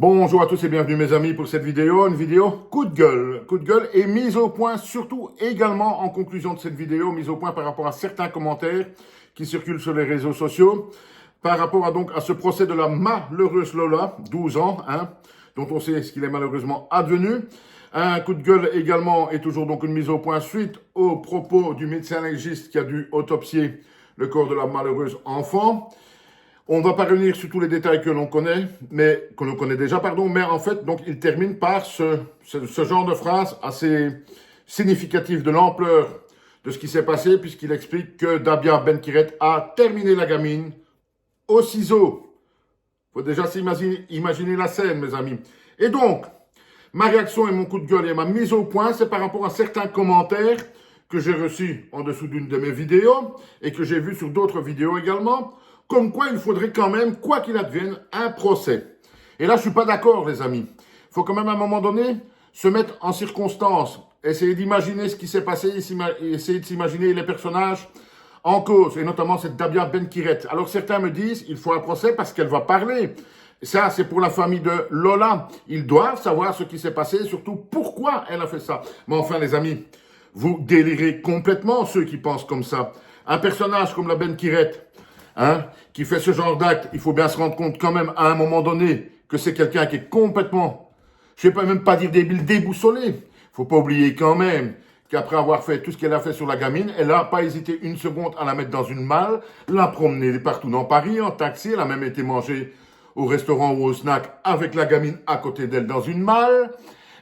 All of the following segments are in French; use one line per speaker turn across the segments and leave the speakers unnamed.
Bonjour à tous et bienvenue mes amis pour cette vidéo, une vidéo coup de gueule et mise au point, surtout également en conclusion de cette vidéo, mise au point par rapport à certains commentaires qui circulent sur les réseaux sociaux, par rapport à ce procès de la malheureuse Lola, 12 ans, dont on sait ce qu'il est malheureusement advenu. Un coup de gueule également et toujours donc une mise au point suite aux propos du médecin légiste qui a dû autopsier le corps de la malheureuse enfant. On ne va pas revenir sur tous les détails que l'on connaît, mais en fait, donc, il termine par ce genre de phrase assez significative de l'ampleur de ce qui s'est passé, puisqu'il explique que Dabia Ben-Kiret a terminé la gamine au ciseau. Il faut déjà imaginer la scène, mes amis. Et donc, ma réaction et mon coup de gueule et ma mise au point, c'est par rapport à certains commentaires que j'ai reçus en dessous d'une de mes vidéos et que j'ai vus sur d'autres vidéos également, comme quoi il faudrait quand même, quoi qu'il advienne, un procès. Et là, je suis pas d'accord, les amis. Il faut quand même, à un moment donné, se mettre en circonstance, essayer d'imaginer ce qui s'est passé, essayer de s'imaginer les personnages en cause, et notamment cette Dabia Ben-Kiret. Alors, certains me disent, il faut un procès parce qu'elle va parler. Ça, c'est pour la famille de Lola. Ils doivent savoir ce qui s'est passé, et surtout pourquoi elle a fait ça. Mais enfin, les amis, vous délirez complètement, ceux qui pensent comme ça. Un personnage comme la Ben-Kiret, qui fait ce genre d'acte, il faut bien se rendre compte quand même à un moment donné que c'est quelqu'un qui est complètement, je ne vais même pas dire débile, déboussolé. Il faut pas oublier quand même qu'après avoir fait tout ce qu'elle a fait sur la gamine, elle n'a pas hésité une seconde à la mettre dans une malle, la promener partout dans Paris en taxi, elle a même été manger au restaurant ou au snack avec la gamine à côté d'elle dans une malle.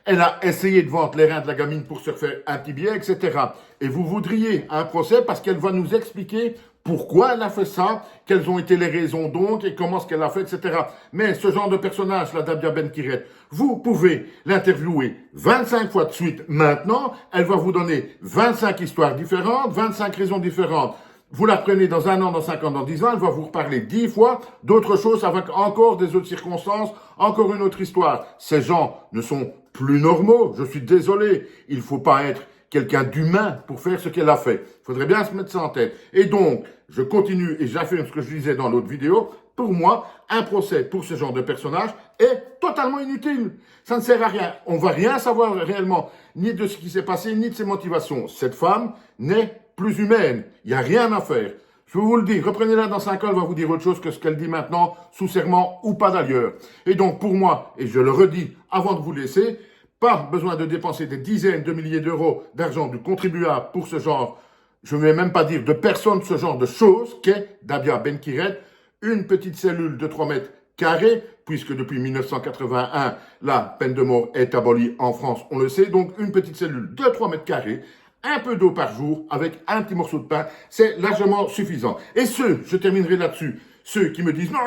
Elle a essayé de vendre les reins de la gamine pour se refaire un petit billet, etc. Et vous voudriez un procès parce qu'elle va nous expliquer pourquoi elle a fait ça, quelles ont été les raisons donc, et comment ce qu'elle a fait, etc. Mais ce genre de personnage, la Dabia Ben-Kiret, vous pouvez l'interviewer 25 fois de suite maintenant, elle va vous donner 25 histoires différentes, 25 raisons différentes. Vous la prenez dans 1 an, dans 5 ans, dans 10 ans, elle va vous reparler 10 fois d'autres choses avec encore des autres circonstances, encore une autre histoire. Ces gens ne sont plus normaux, je suis désolé, il ne faut pas être quelqu'un d'humain pour faire ce qu'elle a fait. Il faudrait bien se mettre ça en tête. Et donc, je continue et j'affirme ce que je disais dans l'autre vidéo. Pour moi, un procès pour ce genre de personnage est totalement inutile. Ça ne sert à rien. On ne va rien savoir réellement, ni de ce qui s'est passé, ni de ses motivations. Cette femme n'est plus humaine. Il n'y a rien à faire. Je vous le dis, reprenez-la dans 5 ans, elle va vous dire autre chose que ce qu'elle dit maintenant, sous serment ou pas d'ailleurs. Et donc, pour moi, et je le redis avant de vous laisser, pas besoin de dépenser des dizaines de milliers d'euros d'argent du contribuable pour ce genre, je ne vais même pas dire de personne, ce genre de choses qu'est Dabia Ben-Kiret, une petite cellule de 3 mètres carrés, puisque depuis 1981, la peine de mort est abolie en France, on le sait, donc une petite cellule de 3 mètres carrés, un peu d'eau par jour, avec un petit morceau de pain, c'est largement suffisant. Et je terminerai là-dessus, ceux qui me disent non,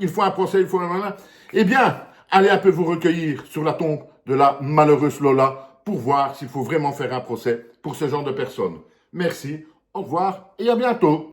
il faut un procès, il faut un... Eh bien, allez un peu vous recueillir sur la tombe de la malheureuse Lola pour voir s'il faut vraiment faire un procès pour ce genre de personnes. Merci, au revoir et à bientôt.